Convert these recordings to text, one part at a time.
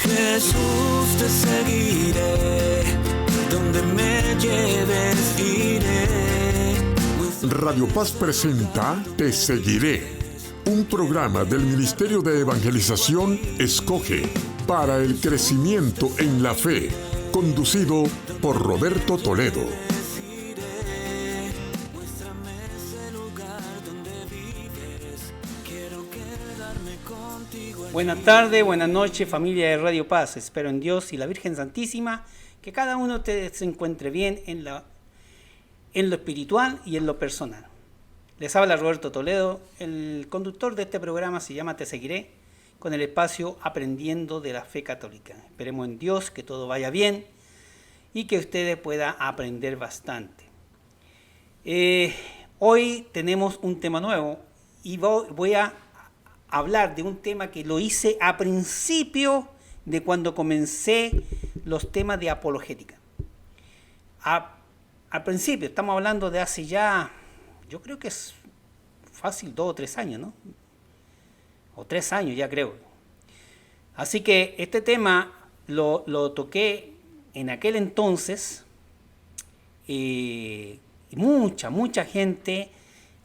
Jesús, te seguiré, donde me lleves iré. Radio Paz presenta Te Seguiré, un programa del Ministerio de Evangelización Escoge para el crecimiento en la fe, conducido por Roberto Toledo. Buenas tardes, buenas noches, familia de Radio Paz. Espero en Dios y la Virgen Santísima que cada uno de ustedes se encuentre bien en lo espiritual y en lo personal. Les habla Roberto Toledo. El conductor de este programa se llama Te Seguiré, con el espacio Aprendiendo de la Fe Católica. Esperemos en Dios que todo vaya bien y que ustedes puedan aprender bastante. Hoy tenemos un tema nuevo y voy a hablar de un tema que lo hice a principio de cuando comencé los temas de apologética. Al principio, estamos hablando de hace ya, yo creo que es fácil 2 o 3 años, ¿no? O 3 años ya creo. Así que este tema lo toqué en aquel entonces y mucha gente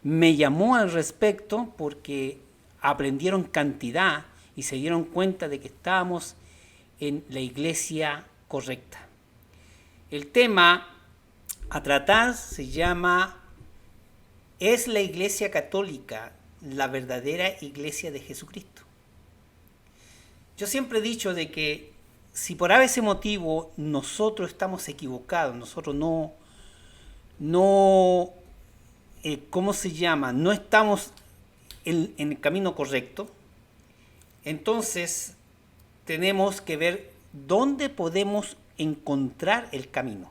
me llamó al respecto porque aprendieron cantidad y se dieron cuenta de que estábamos en la iglesia correcta. El tema a tratar se llama ¿Es la Iglesia Católica la verdadera Iglesia de Jesucristo? Yo siempre he dicho de que si por ese motivo nosotros estamos equivocados, nosotros no estamos en el camino correcto, entonces tenemos que ver dónde podemos encontrar el camino.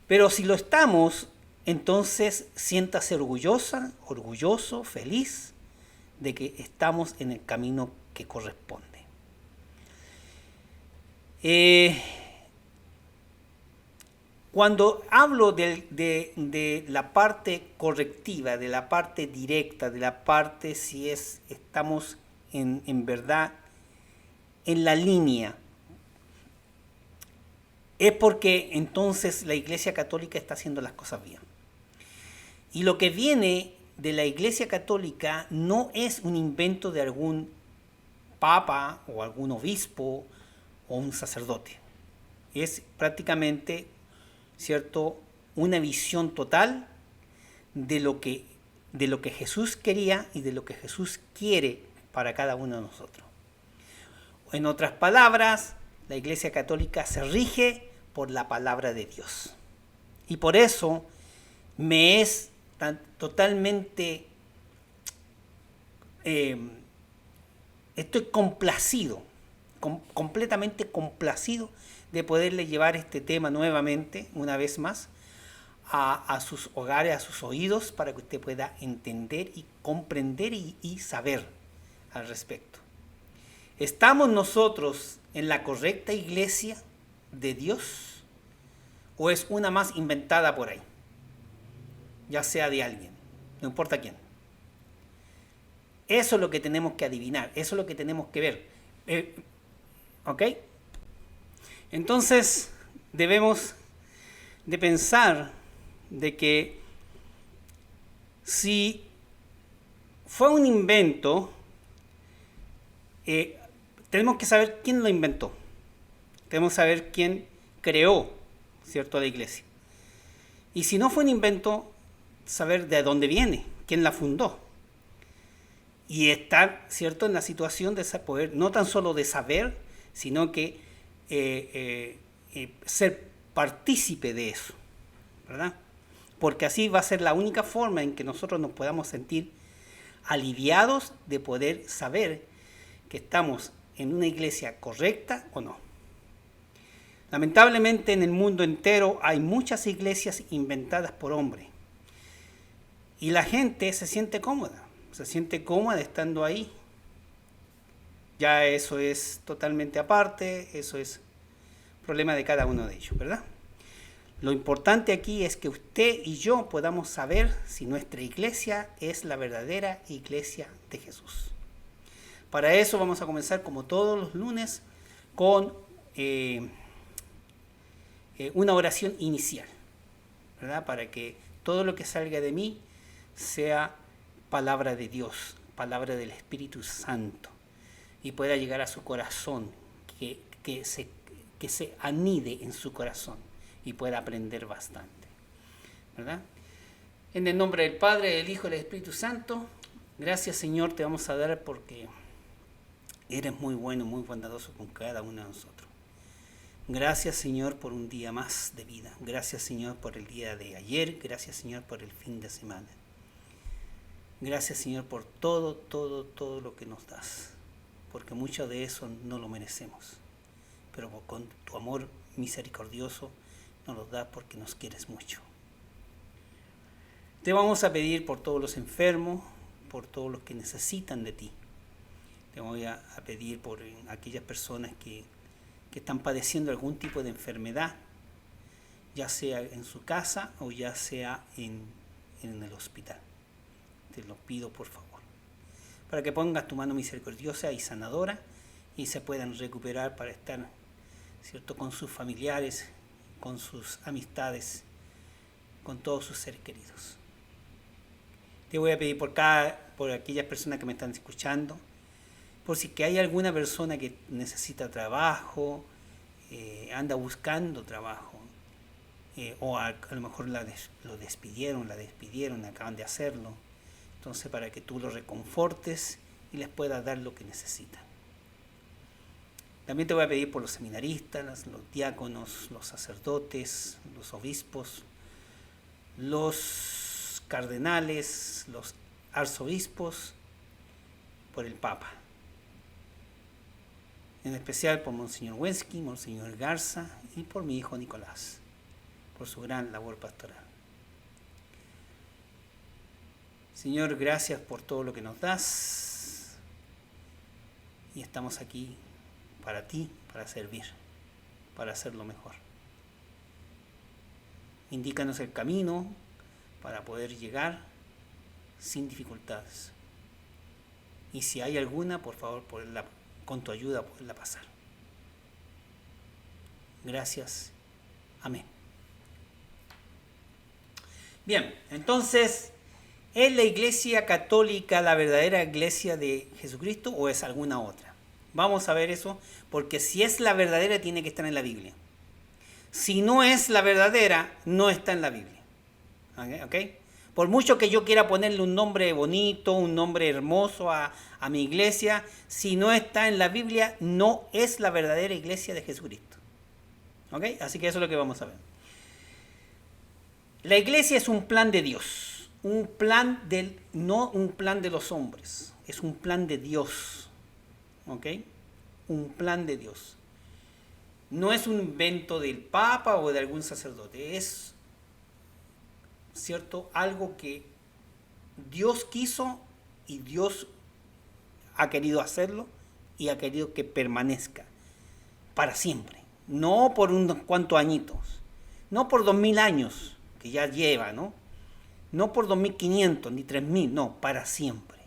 Pero si lo estamos, entonces siéntase orgulloso, feliz de que estamos en el camino que corresponde. Cuando hablo de la parte correctiva, de la parte directa, de la parte si estamos en verdad en la línea, es porque entonces la Iglesia Católica está haciendo las cosas bien. Y lo que viene de la Iglesia Católica no es un invento de algún papa o algún obispo o un sacerdote. Es prácticamente, ¿cierto?, una visión total de lo que Jesús quería y de lo que Jesús quiere para cada uno de nosotros. En otras palabras, la Iglesia Católica se rige por la palabra de Dios. Y por eso me es totalmente, estoy complacido, completamente complacido de poderle llevar este tema nuevamente, una vez más, a sus hogares, a sus oídos, para que usted pueda entender y comprender y saber al respecto. ¿Estamos nosotros en la correcta iglesia de Dios o es una más inventada por ahí? Ya sea de alguien, no importa quién. Eso es lo que tenemos que adivinar, eso es lo que tenemos que ver. ¿Ok? Entonces debemos de pensar de que si fue un invento, tenemos que saber quién lo inventó. Tenemos que saber quién creó, ¿cierto?, la iglesia. Y si no fue un invento, saber de dónde viene, quién la fundó. Y estar, ¿cierto?, en la situación de poder, no tan solo de saber, sino que ser partícipe de eso, ¿verdad? Porque así va a ser la única forma en que nosotros nos podamos sentir aliviados de poder saber que estamos en una iglesia correcta o no. Lamentablemente en el mundo entero hay muchas iglesias inventadas por hombres y la gente se siente cómoda estando ahí. Ya eso es totalmente aparte, eso es problema de cada uno de ellos, ¿verdad? Lo importante aquí es que usted y yo podamos saber si nuestra iglesia es la verdadera iglesia de Jesús. Para eso vamos a comenzar como todos los lunes con una oración inicial, ¿verdad? Para que todo lo que salga de mí sea palabra de Dios, palabra del Espíritu Santo, y pueda llegar a su corazón, que se anide en su corazón y pueda aprender bastante, ¿verdad? En el nombre del Padre, del Hijo y del Espíritu Santo, gracias, Señor, te vamos a dar porque eres muy bueno, muy bondadoso con cada uno de nosotros. Gracias, Señor, por un día más de vida. Gracias, Señor, por el día de ayer. Gracias, Señor, por el fin de semana. Gracias, Señor, por todo lo que nos das, porque mucho de eso no lo merecemos, pero con tu amor misericordioso nos lo das porque nos quieres mucho. Te vamos a pedir por todos los enfermos, por todos los que necesitan de ti. Te voy a pedir por aquellas personas que están padeciendo algún tipo de enfermedad, ya sea en su casa o ya sea en el hospital. Te lo pido por favor, para que pongas tu mano misericordiosa y sanadora y se puedan recuperar para estar, ¿cierto?, con sus familiares, con sus amistades, con todos sus seres queridos. Te voy a pedir por aquellas personas que me están escuchando, por si que hay alguna persona que necesita trabajo, anda buscando trabajo, o a lo mejor la despidieron, acaban de hacerlo. Entonces, para que tú los reconfortes y les puedas dar lo que necesitan. También te voy a pedir por los seminaristas, los diáconos, los sacerdotes, los obispos, los cardenales, los arzobispos, por el Papa. En especial por Monseñor Wensky, Monseñor Garza y por mi hijo Nicolás, por su gran labor pastoral. Señor, gracias por todo lo que nos das y estamos aquí para ti, para servir, para hacerlo mejor. Indícanos el camino para poder llegar sin dificultades. Y si hay alguna, por favor, con tu ayuda, poderla pasar. Gracias. Amén. Bien, entonces, ¿es la Iglesia Católica la verdadera Iglesia de Jesucristo o es alguna otra? Vamos a ver eso, porque si es la verdadera tiene que estar en la Biblia. Si no es la verdadera, no está en la Biblia. ¿Ok? Por mucho que yo quiera ponerle un nombre bonito, un nombre hermoso a mi iglesia, si no está en la Biblia, no es la verdadera Iglesia de Jesucristo. ¿Ok? Así que eso es lo que vamos a ver. La iglesia es un plan de Dios. No un plan de los hombres, es un plan de Dios, ¿ok? Un plan de Dios. No es un invento del Papa o de algún sacerdote, es, ¿cierto?, algo que Dios quiso y Dios ha querido hacerlo y ha querido que permanezca para siempre, no por unos cuantos añitos, no por 2000 años que ya lleva, ¿no? No por 2500 ni 3000, no, para siempre.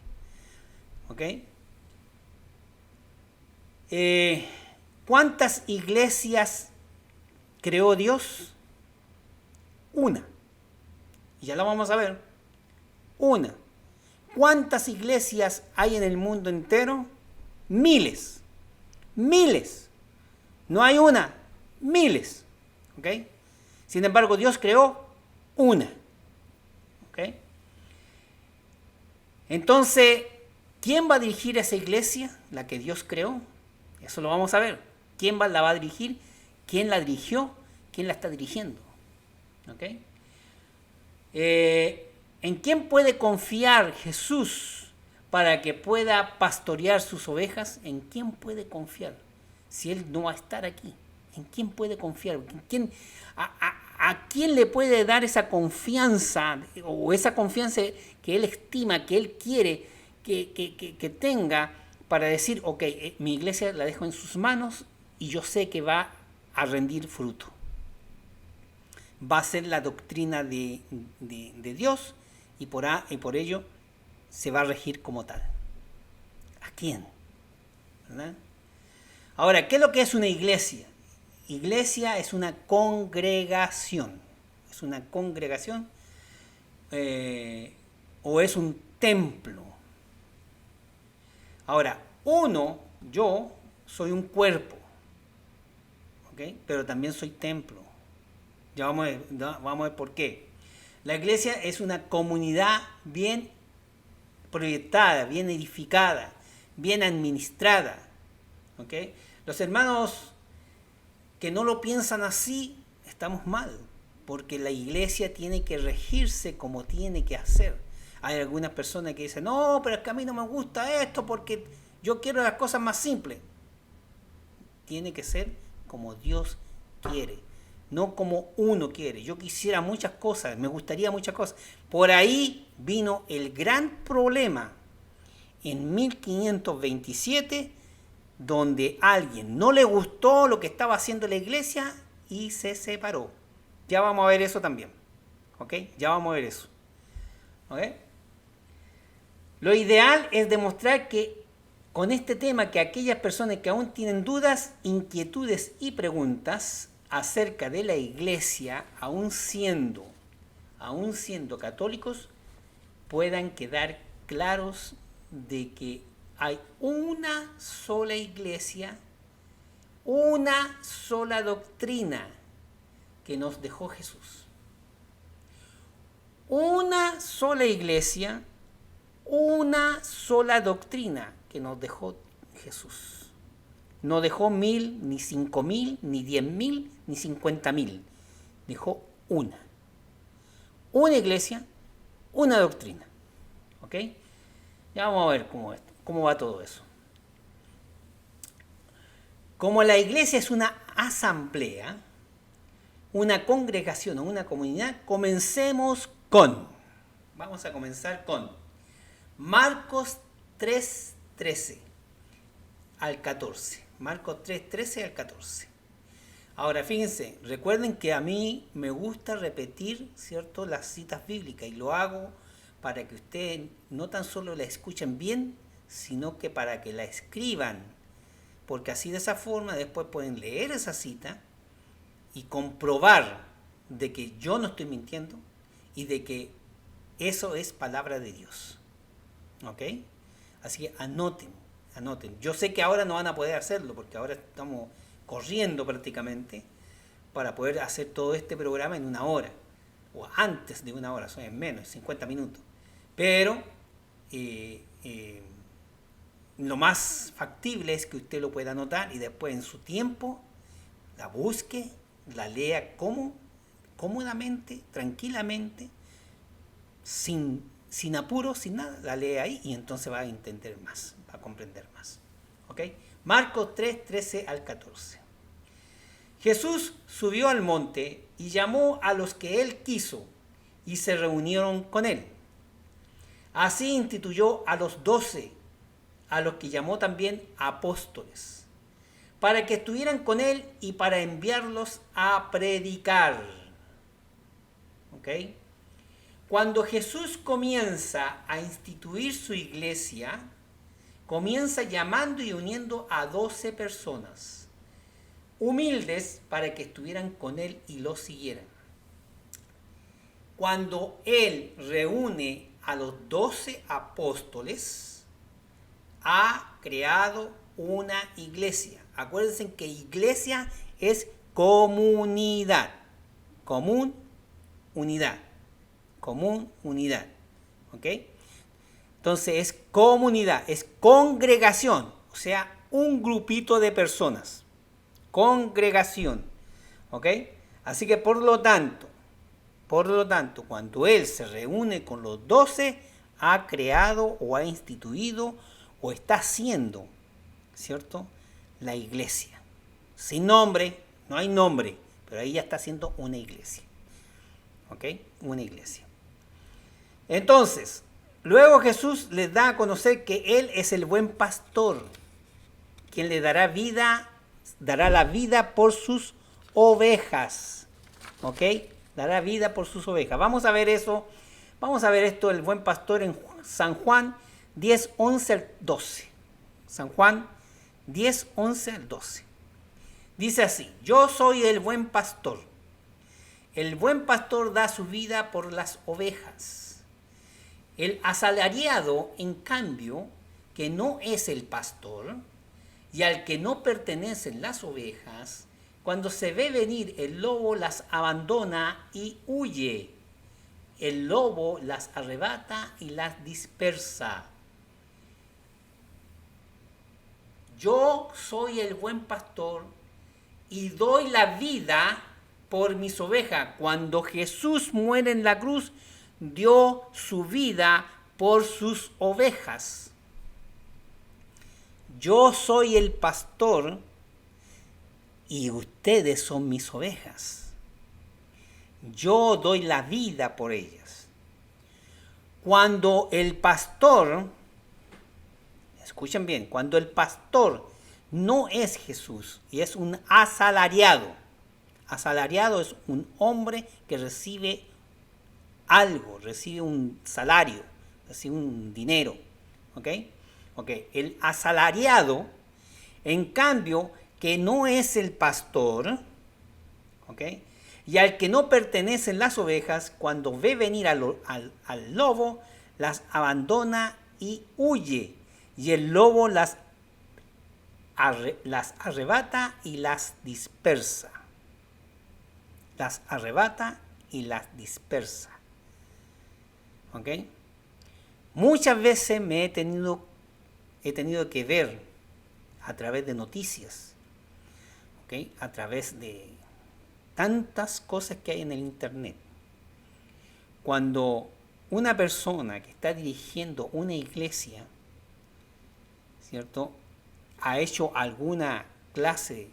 ¿Ok? ¿Cuántas iglesias creó Dios? Una. Y ya la vamos a ver. Una. ¿Cuántas iglesias hay en el mundo entero? Miles. Miles. No hay una, miles. ¿Ok? Sin embargo, Dios creó una. ¿Ok? Entonces, ¿quién va a dirigir esa iglesia? La que Dios creó. Eso lo vamos a ver. ¿Quién la va a dirigir? ¿Quién la dirigió? ¿Quién la está dirigiendo? ¿Ok? ¿En quién puede confiar Jesús para que pueda pastorear sus ovejas? ¿En quién puede confiar? Si Él no va a estar aquí, ¿en quién puede confiar? ¿A quién le puede dar esa confianza o esa confianza que Él estima, que Él quiere que tenga para decir, ok, mi iglesia la dejo en sus manos y yo sé que va a rendir fruto? Va a ser la doctrina de Dios y por ello se va a regir como tal. ¿A quién? ¿verdad? Ahora, ¿qué es lo que es una iglesia? Iglesia es una congregación. ¿Es una congregación? ¿O es un templo? Ahora, yo soy un cuerpo, ¿ok? Pero también soy templo. Ya vamos a ver por qué. La iglesia es una comunidad bien proyectada, bien edificada, bien administrada, ¿ok? Los hermanos que no lo piensan así, estamos mal, porque la iglesia tiene que regirse como tiene que hacer. Hay algunas personas que dicen, no, pero es que a mí no me gusta esto porque yo quiero las cosas más simples. Tiene que ser como Dios quiere, no como uno quiere. Yo quisiera muchas cosas, me gustaría muchas cosas. Por ahí vino el gran problema en 1527, donde a alguien no le gustó lo que estaba haciendo la iglesia y se separó. Ya vamos a ver eso también, ¿ok? Ya vamos a ver eso, ¿ok? Lo ideal es demostrar que con este tema que aquellas personas que aún tienen dudas, inquietudes y preguntas acerca de la iglesia, aún siendo católicos, puedan quedar claros de que hay una sola iglesia, una sola doctrina que nos dejó Jesús. Una sola iglesia, una sola doctrina que nos dejó Jesús. No dejó 1000, ni 5000, ni 10.000, ni 50.000. Dejó una. Una iglesia, una doctrina. ¿Ok? Ya vamos a ver cómo va todo eso. Como la iglesia es una asamblea, una congregación o una comunidad, vamos a comenzar con Marcos 3:13 al 14. Marcos 3:13 al 14. Ahora fíjense, recuerden que a mí me gusta repetir, ¿cierto?, las citas bíblicas, y lo hago para que ustedes no tan solo la escuchen bien, sino que para que la escriban, porque así de esa forma después pueden leer esa cita y comprobar de que yo no estoy mintiendo y de que eso es palabra de Dios. ¿Ok? Así que anoten. Yo sé que ahora no van a poder hacerlo porque ahora estamos corriendo prácticamente para poder hacer todo este programa en 1 hora o antes de 1 hora, son en menos, 50 minutos. Pero lo más factible es que usted lo pueda anotar y después en su tiempo la busque, la lea cómodamente, tranquilamente, sin apuro, sin nada, la lee ahí y entonces va a entender más, va a comprender más. ¿Ok? Marcos 3:13 al 14. Jesús subió al monte y llamó a los que él quiso y se reunieron con él. Así instituyó a los 12, a los que llamó también apóstoles, para que estuvieran con él y para enviarlos a predicar. ¿Ok? Cuando Jesús comienza a instituir su iglesia, comienza llamando y uniendo a 12 personas, humildes, para que estuvieran con él y lo siguieran. Cuando él reúne a los 12 apóstoles, ha creado una iglesia. Acuérdense que iglesia es comunidad. Común, unidad. ¿Ok? Entonces es comunidad, es congregación, o sea, un grupito de personas. Congregación. ¿Ok? Así que por lo tanto, cuando él se reúne con los 12, ha creado o ha instituido o está haciendo, ¿cierto?, la iglesia. Sin nombre, no hay nombre, pero ahí ya está haciendo una iglesia. ¿Ok? Una iglesia. Entonces, luego Jesús les da a conocer que él es el buen pastor, quien le dará la vida por sus ovejas. ¿Ok? Dará vida por sus ovejas. Vamos a ver esto, el buen pastor, en San Juan 10:11 al 12. San Juan 10, 11 al 12. Dice así: yo soy el buen pastor. El buen pastor da su vida por las ovejas. El asalariado, en cambio, que no es el pastor, y al que no pertenecen las ovejas, cuando se ve venir el lobo las abandona y huye. El lobo las arrebata y las dispersa. Yo soy el buen pastor y doy la vida por mis ovejas. Cuando Jesús muere en la cruz, dio su vida por sus ovejas. Yo soy el pastor y ustedes son mis ovejas. Yo doy la vida por ellas. Cuando el pastor, escuchen bien, cuando el pastor no es Jesús y es un asalariado. Asalariado es un hombre que recibe algo, recibe un salario, recibe un dinero. ¿Ok? El asalariado, en cambio, que no es el pastor, ¿ok? Y al que no pertenecen las ovejas, cuando ve venir al lobo, las abandona y huye. Y el lobo las arrebata y las dispersa. Las arrebata y las dispersa. ¿Ok? Muchas veces he tenido que ver a través de noticias, ¿ok? A través de tantas cosas que hay en el internet. Cuando una persona que está dirigiendo una iglesia, ¿cierto?, ha hecho alguna clase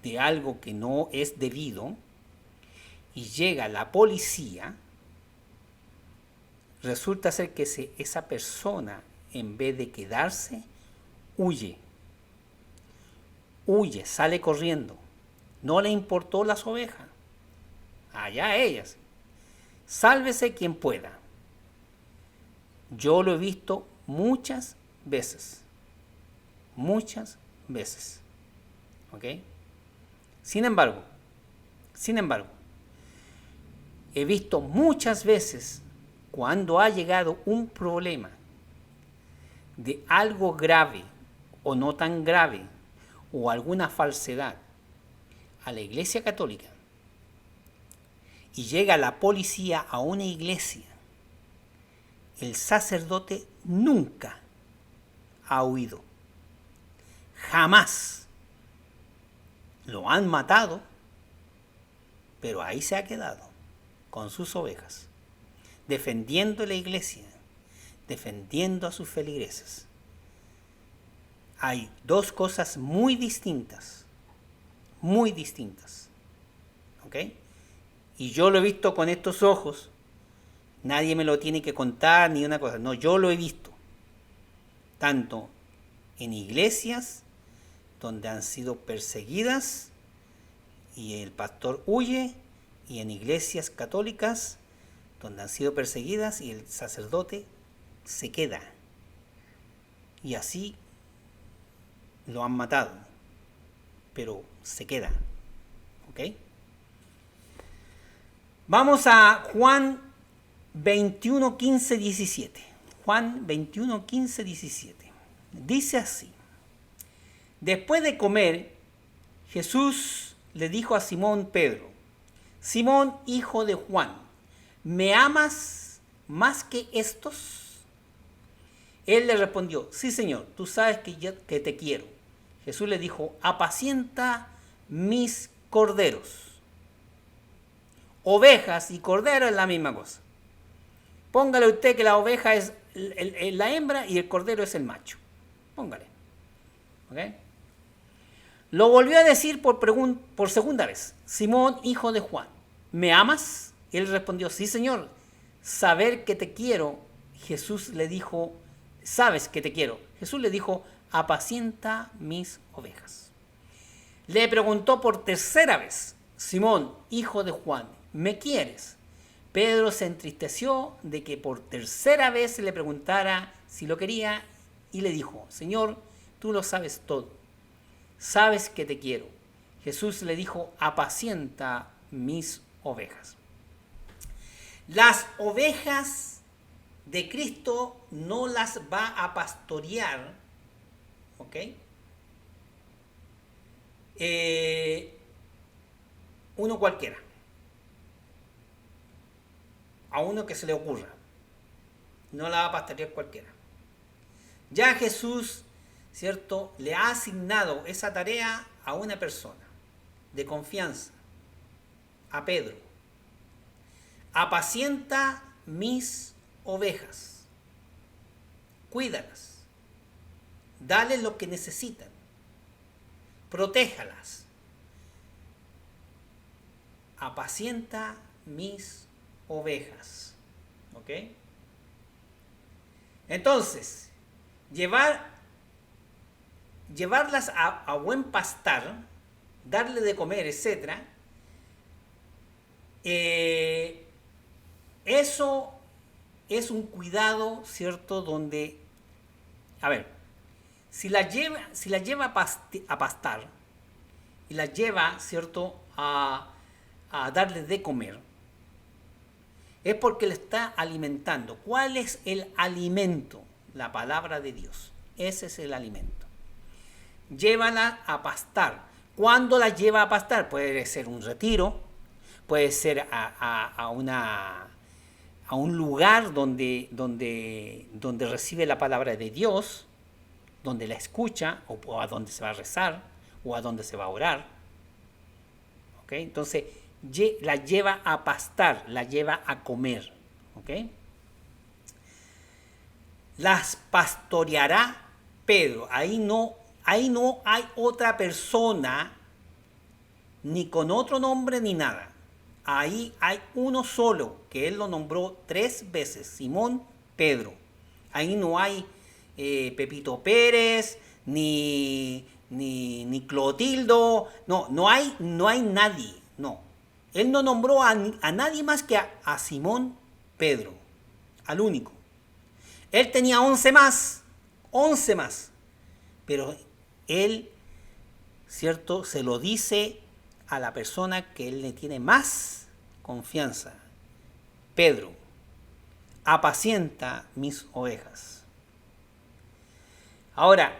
de algo que no es debido y llega la policía, resulta ser que esa persona, en vez de quedarse, huye, sale corriendo. No le importó las ovejas. Allá ellas. Sálvese quien pueda. Yo lo he visto muchas veces. Muchas veces. ¿Ok? Sin embargo, he visto muchas veces cuando ha llegado un problema de algo grave o no tan grave o alguna falsedad a la Iglesia Católica y llega la policía a una iglesia, el sacerdote nunca ha huido. Jamás. Lo han matado, pero ahí se ha quedado con sus ovejas, defendiendo la iglesia, defendiendo a sus feligreses. Hay dos cosas muy distintas, ¿ok? Y yo lo he visto con estos ojos, nadie me lo tiene que contar ni una cosa, no, yo lo he visto, tanto en iglesias donde han sido perseguidas y el pastor huye, y en iglesias católicas donde han sido perseguidas y el sacerdote se queda. Y así lo han matado, pero se queda. ¿Ok? Vamos a Juan 21, 15, 17. Juan 21, 15, 17. Dice así: después de comer, Jesús le dijo a Simón Pedro: Simón, hijo de Juan, ¿me amas más que estos? Él le respondió: sí, Señor, tú sabes que te quiero. Jesús le dijo: apacienta mis corderos. Ovejas y cordero es la misma cosa. Póngale usted que la oveja es la hembra y el cordero es el macho. Póngale. ¿Ok? Lo volvió a decir por segunda vez: Simón, hijo de Juan, ¿me amas? Él respondió: sí, Señor, saber que te quiero. Jesús le dijo: sabes que te quiero. Jesús le dijo: apacienta mis ovejas. Le preguntó por tercera vez: Simón, hijo de Juan, ¿me quieres? Pedro se entristeció de que por tercera vez le preguntara si lo quería y le dijo: Señor, tú lo sabes todo, sabes que te quiero. Jesús le dijo, apacienta mis ovejas. Las ovejas de Cristo no las va a pastorear, ¿ok? Uno cualquiera, a uno que se le ocurra, no la va a pastorear cualquiera. Ya Jesús, ¿cierto?, le ha asignado esa tarea a una persona de confianza, a Pedro. Apacienta mis ovejas, cuídalas, dale lo que necesitan, protéjalas. Apacienta mis ovejas. ¿Ok? Entonces, llevarlas a buen pastar, darle de comer, etc. Eso es un cuidado, ¿cierto? Donde, a ver, si la lleva a pastar y la lleva, ¿cierto?, a darle de comer, es porque le está alimentando. ¿Cuál es el alimento? La palabra de Dios. Ese es el alimento. Llévala a pastar. ¿Cuándo la lleva a pastar? Puede ser un retiro, puede ser a un lugar donde recibe la palabra de Dios, donde la escucha, o a donde se va a rezar, o a donde se va a orar. ¿Ok? Entonces, la lleva a pastar, la lleva a comer. ¿Ok? Las pastoreará Pedro. Ahí no hay otra persona, ni con otro nombre ni nada. Ahí hay uno solo, que él lo nombró 3 veces, Simón Pedro. Ahí no hay Pepito Pérez, ni Clotildo, no hay nadie, no. Él no nombró a nadie más que a Simón Pedro, al único. Él tenía 11 más, pero él, ¿cierto?, se lo dice a la persona que él le tiene más confianza. Pedro, apacienta mis ovejas. Ahora,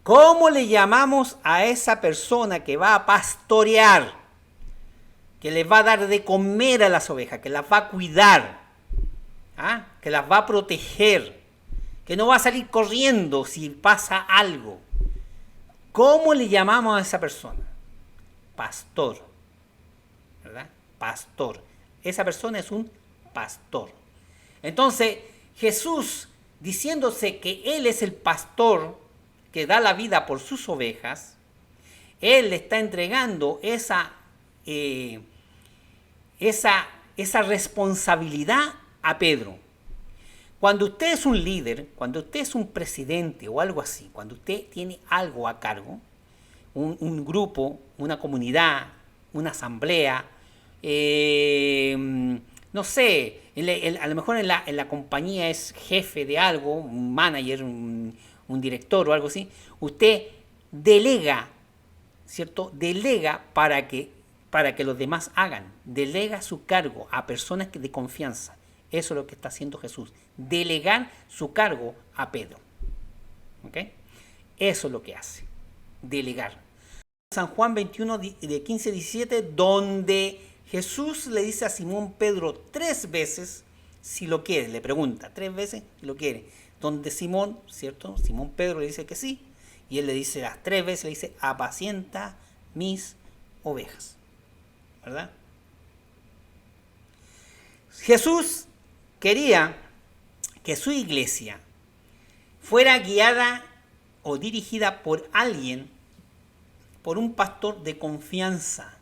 ¿cómo le llamamos a esa persona que va a pastorear, que les va a dar de comer a las ovejas, que las va a cuidar, que las va a proteger, que no va a salir corriendo si pasa algo? ¿Cómo le llamamos a esa persona? Pastor, ¿verdad? Pastor. Esa persona es un pastor. Entonces, Jesús, diciéndose que Él es el pastor que da la vida por sus ovejas, Él le está entregando esa responsabilidad a Pedro. Cuando usted es un líder, cuando usted es un presidente o algo así, cuando usted tiene algo a cargo, un grupo, una comunidad, una asamblea, no sé, a lo mejor en la compañía es jefe de algo, un manager, un director o algo así, usted delega, ¿cierto? Delega para que los demás hagan, delega su cargo a personas de confianza. Eso es lo que está haciendo Jesús, delegar su cargo a Pedro. ¿Ok? Eso es lo que hace, delegar. San Juan 21, de 15-17, donde Jesús le dice a Simón Pedro 3 veces si lo quiere, le pregunta 3 veces si lo quiere. Donde Simón, ¿cierto? Simón Pedro le dice que sí, y él le dice las 3 veces, le dice, apacienta mis ovejas. ¿Verdad? Jesús quería que su iglesia fuera guiada o dirigida por alguien, por un pastor de confianza,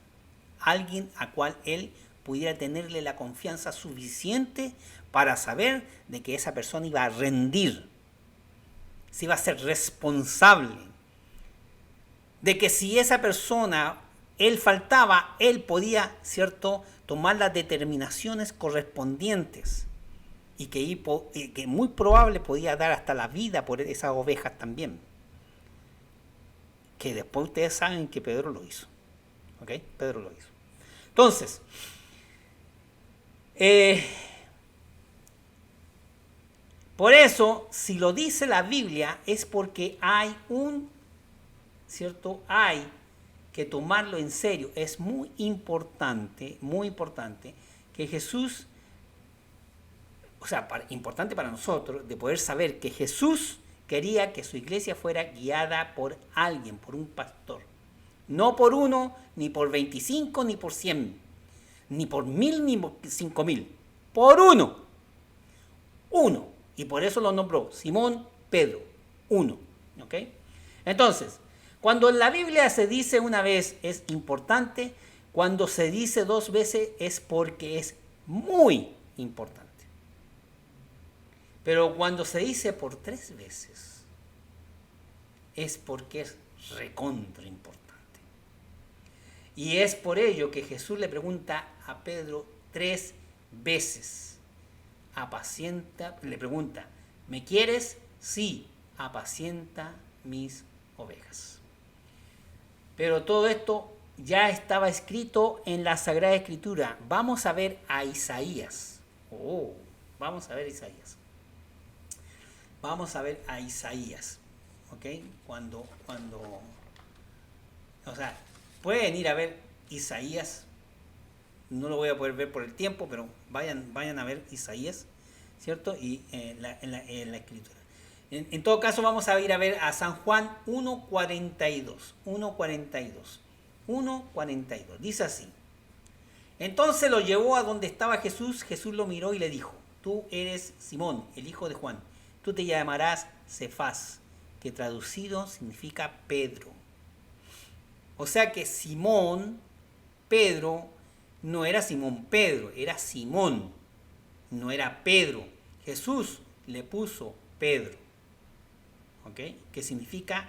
alguien a cual él pudiera tenerle la confianza suficiente para saber de que esa persona iba a rendir, se iba a ser responsable, de que si esa persona, él faltaba, él podía, ¿cierto?, tomar las determinaciones correspondientes y que muy probable podía dar hasta la vida por esas ovejas también. que después ustedes saben que Pedro lo hizo. ¿Ok? Pedro lo hizo. Entonces, por eso, si lo dice la Biblia, es porque hay ¿cierto? Hay que tomarlo en serio. Es muy importante que Jesús, o sea, importante para nosotros, de poder saber que Jesús quería que su iglesia fuera guiada por alguien, por un pastor. No por uno, ni por 25, ni por 100, ni por 1000, ni por 5000. Por uno. Uno. Y por eso lo nombró Simón Pedro. Uno. ¿Ok? Entonces, cuando en la Biblia se dice una vez es importante, cuando se dice 2 veces es porque es muy importante. Pero cuando se dice por 3 veces es porque es recontra importante. Y es por ello que Jesús le pregunta a Pedro 3 veces. Le pregunta, ¿me quieres? Sí, apacienta mis ovejas. Pero todo esto ya estaba escrito en la Sagrada Escritura. Vamos a ver a Isaías. Vamos a ver a Isaías. ¿Ok? O sea, pueden ir a ver Isaías. No lo voy a poder ver por el tiempo, pero vayan a ver Isaías, ¿cierto? Y en la Escritura. En todo caso, vamos a ir a ver a San Juan 1:42. 1:42. Dice así. Entonces lo llevó a donde estaba Jesús. Jesús lo miró y le dijo, tú eres Simón, el hijo de Juan. Tú te llamarás Cefás, que traducido significa Pedro. O sea que Simón, Pedro, no era Simón Pedro, era Simón, no era Pedro. Jesús le puso Pedro. ¿Ok? ¿Qué significa?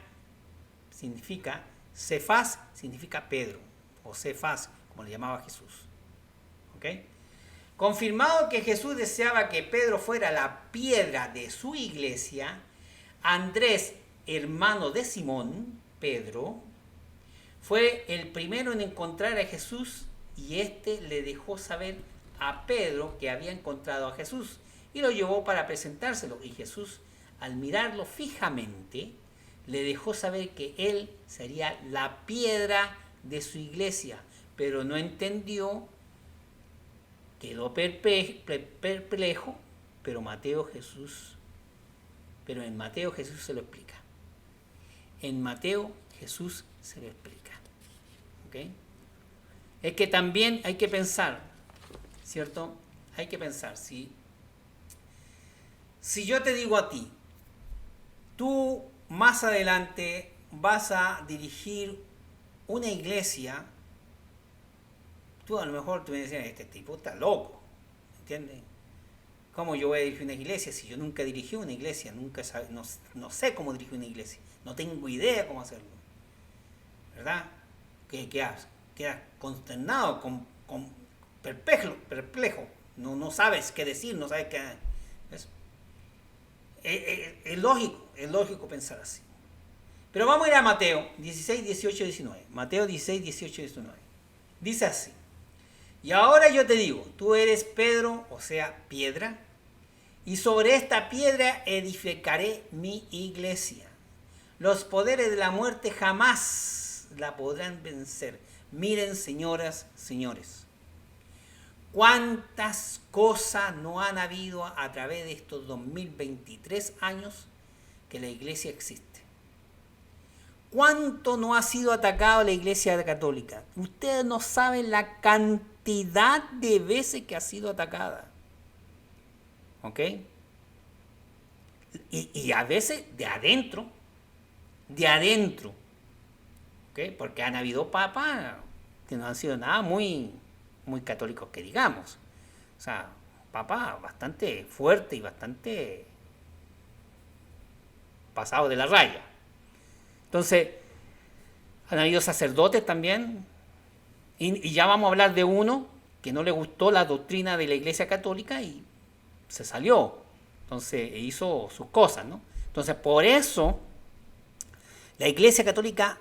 Significa, Cefás significa Pedro, o Cefás, como le llamaba Jesús. ¿Ok? Confirmado que Jesús deseaba que Pedro fuera la piedra de su iglesia, Andrés, hermano de Simón, Pedro, fue el primero en encontrar a Jesús y éste le dejó saber a Pedro que había encontrado a Jesús y lo llevó para presentárselo. Y Jesús, al mirarlo fijamente, le dejó saber que él sería la piedra de su iglesia, pero no entendió, quedó perplejo, pero en Mateo Jesús se lo explica. En Mateo Jesús se lo explica. ¿Ok? Es que también hay que pensar, ¿cierto? Hay que pensar, si yo te digo a ti, tú más adelante vas a dirigir una iglesia, tú a lo mejor te vas a decir, este tipo está loco, ¿entiendes? ¿Cómo yo voy a dirigir una iglesia si yo nunca dirigí una iglesia? No sé cómo dirigir una iglesia, no tengo idea cómo hacerlo, ¿verdad? Quedas consternado, perplejo, no sabes qué decir, no sabes qué. Es lógico pensar así. Pero vamos a ir a Mateo 16, 18, 19. Mateo 16, 18, 19. Dice así. Y ahora yo te digo, tú eres Pedro, o sea, piedra, y sobre esta piedra edificaré mi iglesia. Los poderes de la muerte jamás la podrán vencer. Miren, señoras, señores, cuántas cosas no han habido a través de estos 2023 años que la iglesia existe. ¿Cuánto no ha sido atacado la iglesia católica? Ustedes no saben la cantidad de veces que ha sido atacada. ¿Ok? Y a veces de adentro. ¿Ok? Porque han habido papas que no han sido nada muy católicos que digamos. O sea, papas bastante fuerte y bastante pasado de la raya. Entonces, han habido sacerdotes también, y ya vamos a hablar de uno que no le gustó la doctrina de la Iglesia Católica y se salió, entonces hizo sus cosas, ¿no? Entonces, por eso, la Iglesia Católica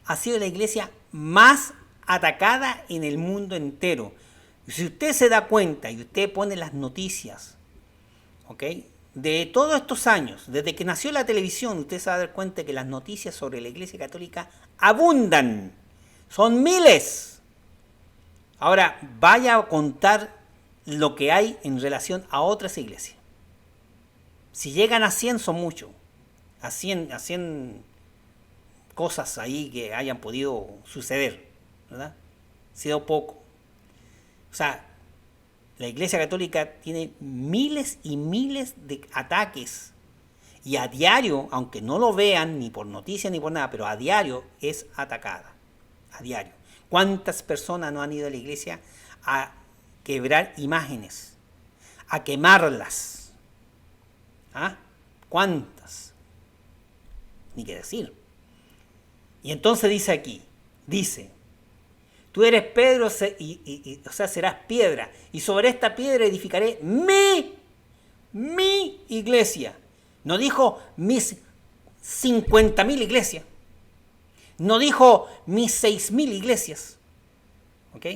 ha sido la iglesia más atacada en el mundo entero. Si usted se da cuenta y usted pone las noticias, ¿ok?, de todos estos años, desde que nació la televisión, usted se va a dar cuenta que las noticias sobre la Iglesia Católica abundan. Son miles. Ahora, vaya a contar lo que hay en relación a otras iglesias. Si llegan a 100 son muchos. A 100 cosas ahí que hayan podido suceder, ¿verdad? Ha sido poco. O sea, la Iglesia Católica tiene miles y miles de ataques. Y a diario, aunque no lo vean ni por noticias ni por nada, pero a diario es atacada. A diario. ¿Cuántas personas no han ido a la iglesia a quebrar imágenes? A quemarlas. ¿Ah? ¿Cuántas? Ni qué decir. Y entonces dice aquí, tú eres Pedro, o sea, serás piedra, y sobre esta piedra edificaré mi iglesia. No dijo mis 50.000 iglesias. No dijo mis 6.000 iglesias. ¿Ok?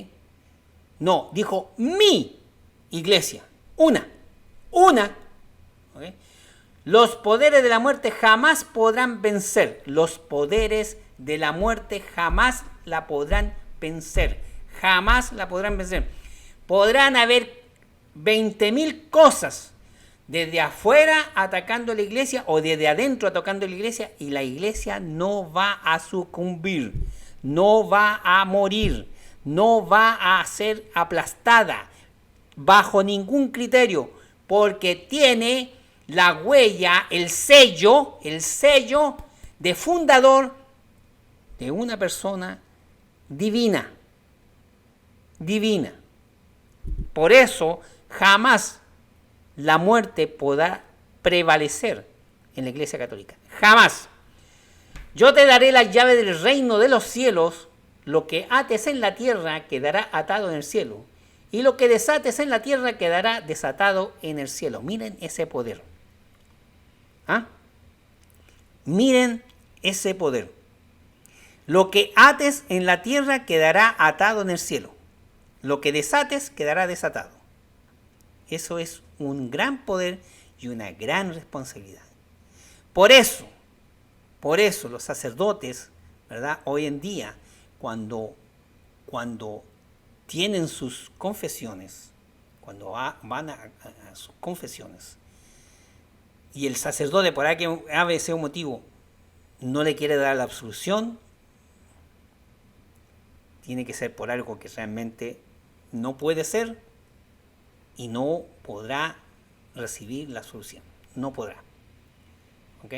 No, dijo mi iglesia. Una. ¿Ok? Los poderes de la muerte jamás podrán vencer. Los poderes de la muerte jamás la podrán vencer. Jamás la podrán vencer. Podrán haber 20.000 cosas desde afuera atacando la iglesia o desde adentro atacando la iglesia, y la iglesia no va a sucumbir, no va a morir, no va a ser aplastada bajo ningún criterio, porque tiene la huella, el sello de fundador de una persona divina. Por eso jamás la muerte podrá prevalecer en la Iglesia Católica. Jamás. Yo te daré la llave del reino de los cielos. Lo que ates en la tierra quedará atado en el cielo, y lo que desates en la tierra quedará desatado en el cielo. Miren ese poder. ¿Ah? Miren ese poder. Lo que ates en la tierra quedará atado en el cielo. Lo que desates quedará desatado. Eso es un gran poder y una gran responsabilidad. Por eso los sacerdotes, ¿verdad?, hoy en día, cuando tienen sus confesiones, cuando van a sus confesiones, y el sacerdote, por a veces un motivo, no le quiere dar la absolución, tiene que ser por algo que realmente no puede ser, y no podrá recibir la absolución. No podrá. ¿Ok?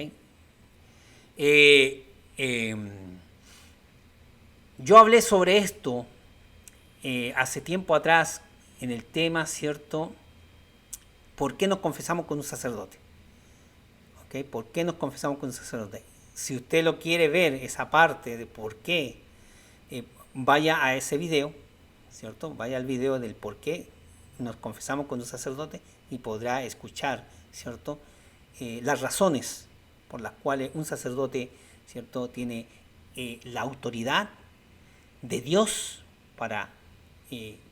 Yo hablé sobre esto hace tiempo atrás en el tema, ¿cierto? ¿Por qué nos confesamos con un sacerdote? ¿Ok? ¿Por qué nos confesamos con un sacerdote? Si usted lo quiere ver, esa parte de por qué, vaya a ese video, ¿cierto? Vaya al video del por qué nos confesamos con un sacerdote y podrá escuchar, ¿cierto?, las razones por las cuales un sacerdote, ¿cierto?, tiene la autoridad de Dios para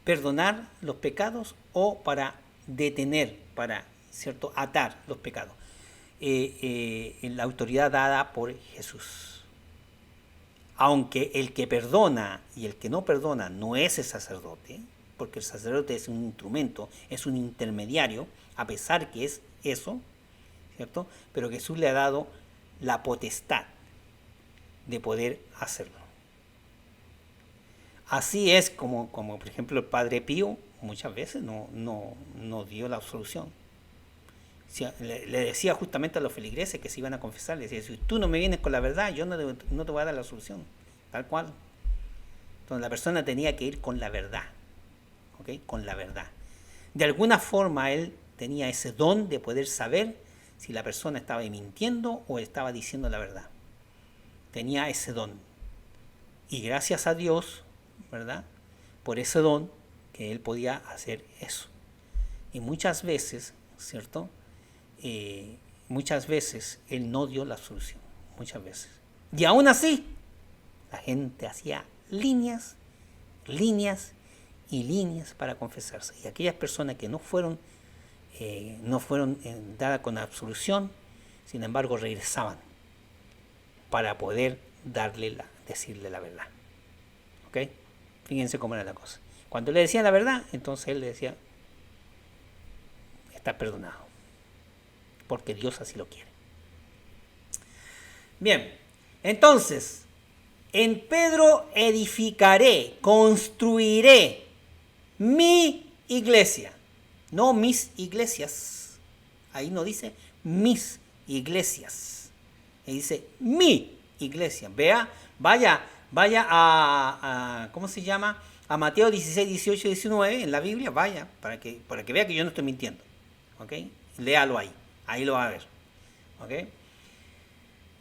perdonar los pecados o para detener, para, ¿cierto?, atar los pecados. La autoridad dada por Jesús. Aunque el que perdona y el que no perdona no es el sacerdote, porque el sacerdote es un instrumento, es un intermediario, a pesar que es eso, ¿cierto? Pero Jesús le ha dado la potestad de poder hacerlo. Así es como por ejemplo el Padre Pío muchas veces no dio la absolución. Le decía justamente a los feligreses que se iban a confesar, le decía, si tú no me vienes con la verdad, yo no te voy a dar la absolución, tal cual. Entonces la persona tenía que ir con la verdad. ¿Okay? Con la verdad. De alguna forma él tenía ese don de poder saber si la persona estaba mintiendo o estaba diciendo la verdad. Tenía ese don. Y gracias a Dios, ¿verdad?, por ese don, que él podía hacer eso. Y muchas veces, ¿cierto?, muchas veces él no dio la absolución. Muchas veces. Y aún así La gente hacía líneas, líneas y líneas para confesarse. Y aquellas personas que no fueron dadas con absolución, sin embargo regresaban para poder decirle la verdad. ¿Ok? Fíjense cómo era la cosa. Cuando le decían la verdad, entonces él le decía, está perdonado, porque Dios así lo quiere. Bien, entonces, en Pedro edificaré, construiré mi iglesia, no mis iglesias. Ahí no dice mis iglesias, ahí dice mi iglesia. Vaya a ¿cómo se llama? A Mateo 16, 18 y 19 en la Biblia, vaya, para que vea que yo no estoy mintiendo. ¿Ok? Léalo ahí lo va a ver. ¿Ok?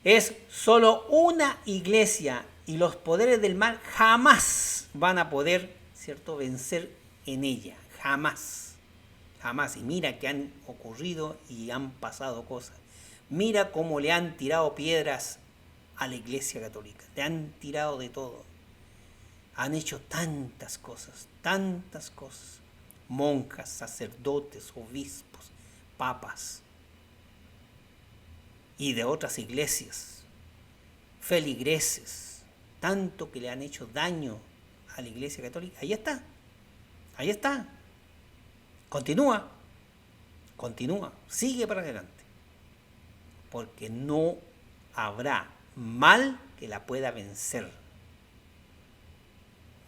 Es solo una iglesia y los poderes del mal jamás van a poder, ¿cierto?, vencer en ella. Jamás. Jamás. Y mira que han ocurrido y han pasado cosas. Mira cómo le han tirado piedras a la Iglesia Católica. Le han tirado de todo. Han hecho tantas cosas. Monjas, sacerdotes, obispos, papas. Y de otras iglesias, feligreses, tanto que le han hecho daño a la Iglesia Católica. Ahí está. Continúa, sigue para adelante, porque no habrá mal que la pueda vencer.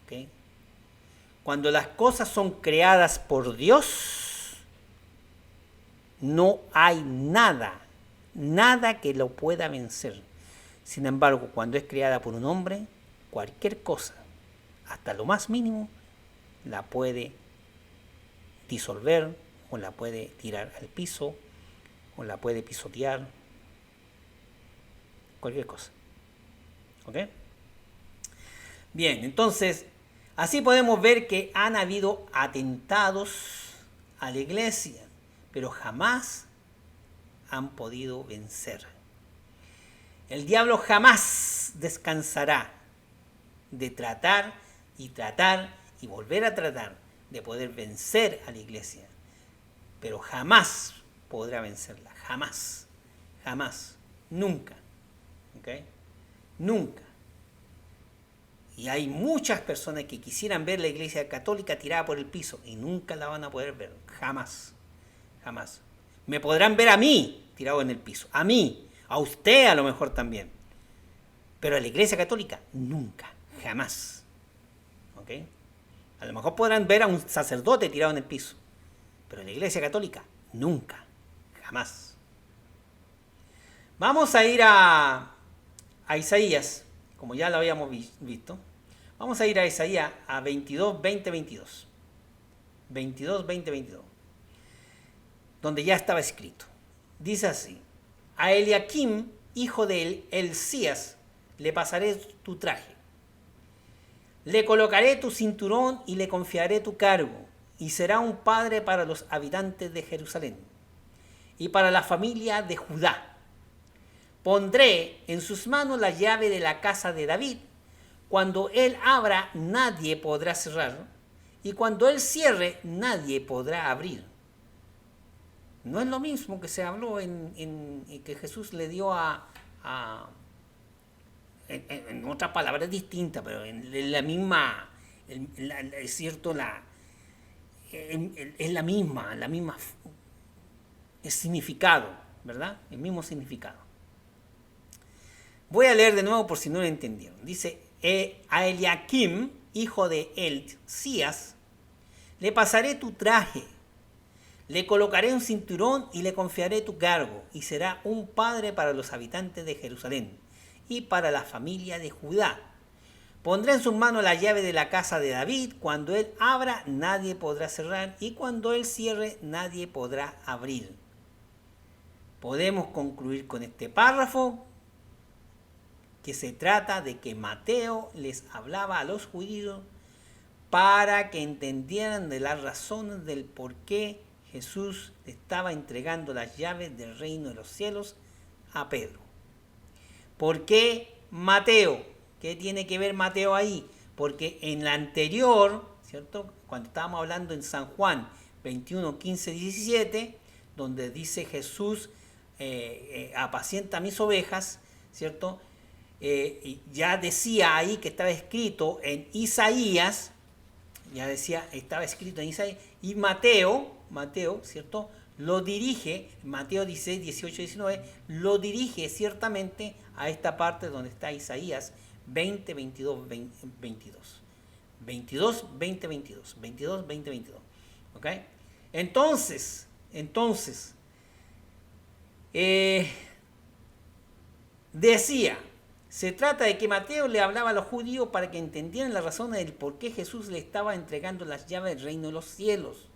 ¿Ok? Cuando las cosas son creadas por Dios, no hay nada que lo pueda vencer. Sin embargo, cuando es creada por un hombre, cualquier cosa, hasta lo más mínimo, la puede disolver, o la puede tirar al piso, o la puede pisotear, cualquier cosa. ¿Ok? Bien, entonces, así podemos ver que han habido atentados a la iglesia, pero jamás han podido vencer. El diablo jamás descansará de tratar y volver a tratar de poder vencer a la iglesia, pero jamás podrá vencerla, jamás, nunca. ¿Okay? Nunca. Y hay muchas personas que quisieran ver la Iglesia Católica tirada por el piso y nunca la van a poder ver, jamás. Me podrán ver a mí tirado en el piso, a mí, a usted a lo mejor también, pero a la Iglesia Católica nunca, jamás. ¿Ok? A lo mejor podrán ver a un sacerdote tirado en el piso, pero en la Iglesia Católica nunca, jamás. Vamos a ir a Isaías, como ya lo habíamos visto. Vamos a ir a Isaías a 22, 20, 22. 22, 20, 22. Donde ya estaba escrito. Dice así: a Eliakim, hijo de Hilcías, le pasaré tu traje. Le colocaré tu cinturón y le confiaré tu cargo, y será un padre para los habitantes de Jerusalén y para la familia de Judá. Pondré en sus manos la llave de la casa de David. Cuando él abra, nadie podrá cerrar, y cuando él cierre, nadie podrá abrir. No es lo mismo que se habló que Jesús le dio en otras palabras distintas, pero en la misma, es cierto, es la misma, el significado, ¿verdad? El mismo significado. Voy a leer de nuevo por si no lo entendieron. Dice: a Eliakim, hijo de Hilcías, le pasaré tu traje, le colocaré un cinturón y le confiaré tu cargo, y será un padre para los habitantes de Jerusalén y para la familia de Judá. Pondré en sus manos la llave de la casa de David. Cuando él abra, nadie podrá cerrar, y cuando él cierre, nadie podrá abrir. Podemos concluir con este párrafo que se trata de que Mateo les hablaba a los judíos para que entendieran de las razones del por qué Jesús estaba entregando las llaves del reino de los cielos a Pedro. ¿Por qué Mateo ¿Qué tiene que ver Mateo ahí? Porque en la anterior, ¿cierto? Cuando estábamos hablando en San Juan 21, 15, 17, donde dice Jesús, apacienta mis ovejas, ¿cierto? Y ya decía ahí que estaba escrito en Isaías, estaba escrito en Isaías, y Mateo, ¿cierto? Lo dirige, Mateo 16, 18, 19, lo dirige ciertamente a esta parte donde está Isaías 20, 22, 22. 22, 20, 22. 22, 20, 22. ¿Ok? Entonces, decía, se trata de que Mateo le hablaba a los judíos para que entendieran la razón del por qué Jesús le estaba entregando las llaves del reino de los cielos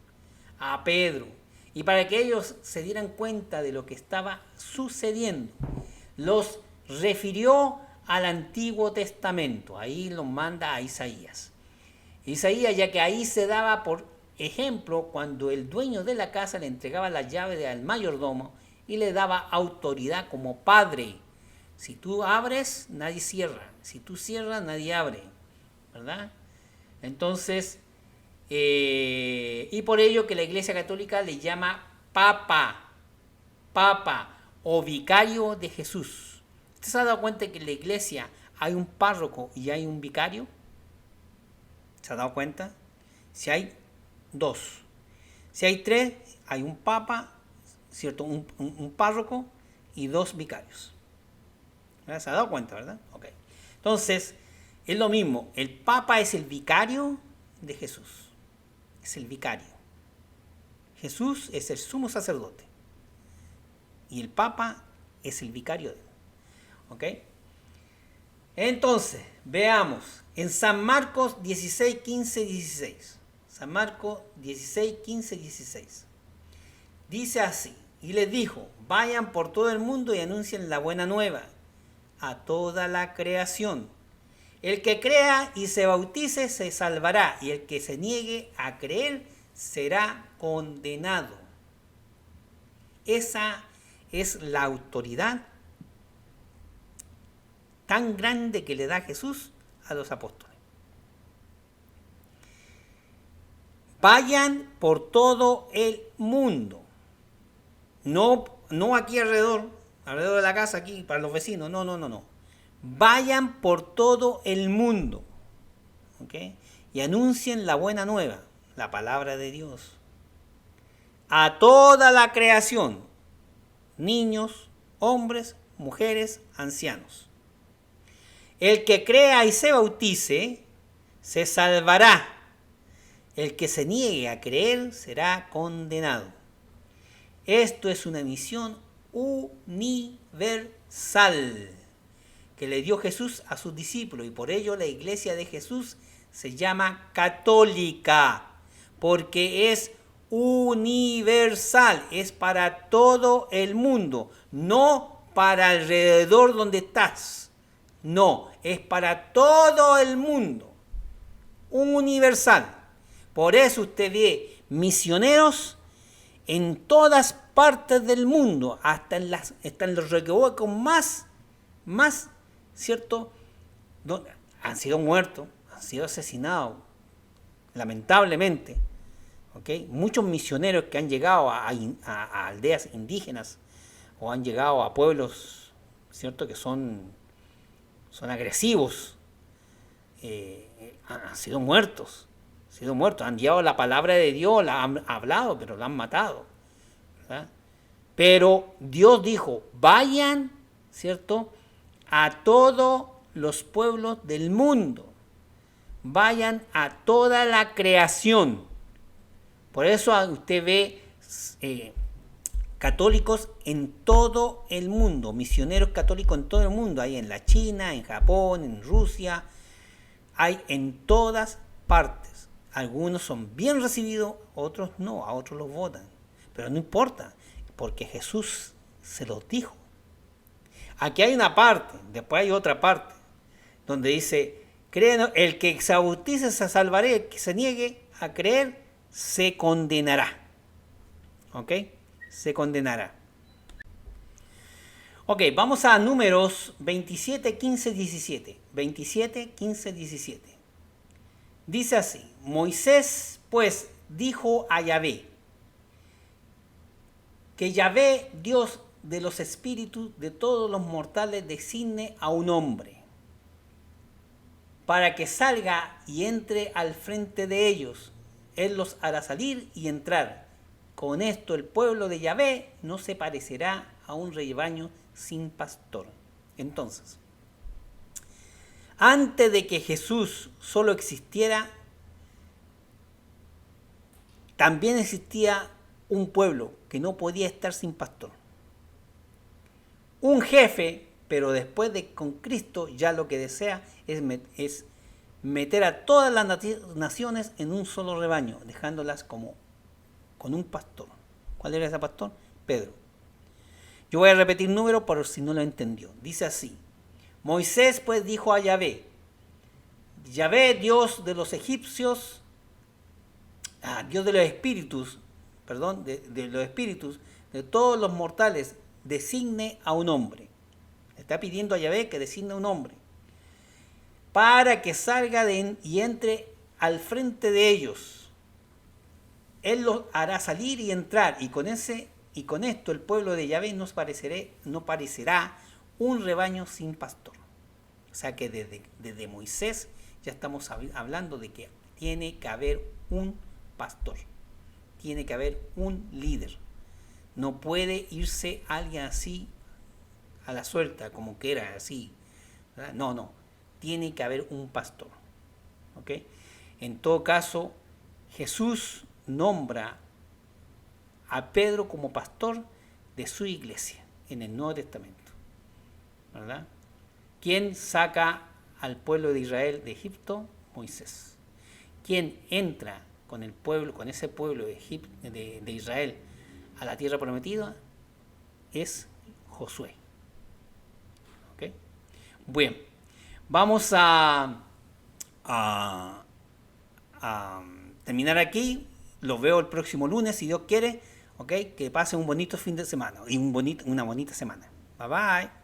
a Pedro, y para que ellos se dieran cuenta de lo que estaba sucediendo. Los refirió al Antiguo Testamento, ahí los manda a Isaías. Isaías, ya que ahí se daba por ejemplo cuando el dueño de la casa le entregaba la llave al mayordomo y le daba autoridad como padre. Si tú abres, nadie cierra. Si tú cierras, nadie abre. ¿Verdad? Entonces, y por ello que la Iglesia Católica le llama Papa o vicario de Jesús. ¿Usted se ha dado cuenta que en la iglesia hay un párroco y hay un vicario? ¿Se ha dado cuenta? Si hay dos. Si hay tres, hay un papa, ¿cierto? Un párroco y dos vicarios. ¿Se ha dado cuenta, verdad? Ok. Entonces, es lo mismo. El papa es el vicario de Jesús. Es el vicario. Jesús es el sumo sacerdote. Y el papa es el vicario de él. ¿Ok? Entonces, veamos. En San Marcos 16, 15, 16. San Marcos 16, 15, 16. Dice así. Y les dijo, vayan por todo el mundo y anuncien la buena nueva a toda la creación. El que crea y se bautice se salvará, y el que se niegue a creer será condenado. Esa es la autoridad tan grande que le da Jesús a los apóstoles. Vayan por todo el mundo. No aquí alrededor de la casa, aquí para los vecinos. No. Vayan por todo el mundo. ¿Ok? Y anuncien la buena nueva, la palabra de Dios. A toda la creación. Niños, hombres, mujeres, ancianos. El que crea y se bautice, se salvará. El que se niegue a creer, será condenado. Esto es una misión universal que le dio Jesús a sus discípulos, y por ello la iglesia de Jesús se llama católica, porque es universal, es para todo el mundo, no para alrededor donde estás, no, es para todo el mundo, universal. Por eso usted ve misioneros en todas partes del mundo, hasta en los recovecos más, ¿cierto? Donde han sido muertos, han sido asesinados, lamentablemente. ¿Okay? Muchos misioneros que han llegado a aldeas indígenas o han llegado a pueblos, ¿cierto?, que son agresivos, han sido muertos, han llevado la palabra de Dios, la han hablado, pero la han matado, ¿verdad? Pero Dios dijo, vayan, ¿cierto?, a todos los pueblos del mundo, vayan a toda la creación. Por eso usted ve católicos en todo el mundo, misioneros católicos en todo el mundo, hay en la China, en Japón, en Rusia, hay en todas partes. Algunos son bien recibidos, otros no, a otros los votan, pero no importa, porque Jesús se los dijo. Aquí hay una parte, después hay otra parte, donde dice, el que se bautice se salvará, el que se niegue a creer se condenará. ¿Ok? Se condenará. Ok, vamos a Números 27, 15, 17. 27, 15, 17. Dice así: Moisés pues dijo a Yahvé, que Yahvé, Dios de los espíritus de todos los mortales, designe a un hombre, para que salga y entre al frente de ellos. Él los hará salir y entrar. Con esto el pueblo de Yahvé no se parecerá a un rebaño sin pastor. Entonces, antes de que Jesús solo existiera, también existía un pueblo que no podía estar sin pastor. Un jefe, pero después de con Cristo ya lo que desea es meter a todas las naciones en un solo rebaño, dejándolas como con un pastor. ¿Cuál era ese pastor? Pedro. Yo voy a repetir números por si no lo entendió. Dice así: Moisés pues dijo a Yahvé, Yahvé, Dios de los egipcios, Dios de los espíritus, de los espíritus de todos los mortales, designe a un hombre. Está pidiendo a Yahvé que designe a un hombre, para que salga y entre al frente de ellos. Él los hará salir y entrar, y con esto el pueblo de Yahvé no parecerá un rebaño sin pastor. O sea que desde Moisés ya estamos hablando de que tiene que haber un pastor, tiene que haber un líder. No puede irse alguien así a la suelta, como que era así, ¿verdad? No, tiene que haber un pastor. ¿Ok? En todo caso, Jesús nombra a Pedro como pastor de su iglesia en el Nuevo Testamento, ¿verdad? ¿Quién saca al pueblo de Israel de Egipto? Moisés. ¿Quién entra con el pueblo, con ese pueblo de Israel a la tierra prometida? Es Josué. ¿Ok? Bien, vamos a terminar aquí. Los veo el próximo lunes, si Dios quiere. ¿Ok? Que pasen un bonito fin de semana y una bonita semana. Bye bye.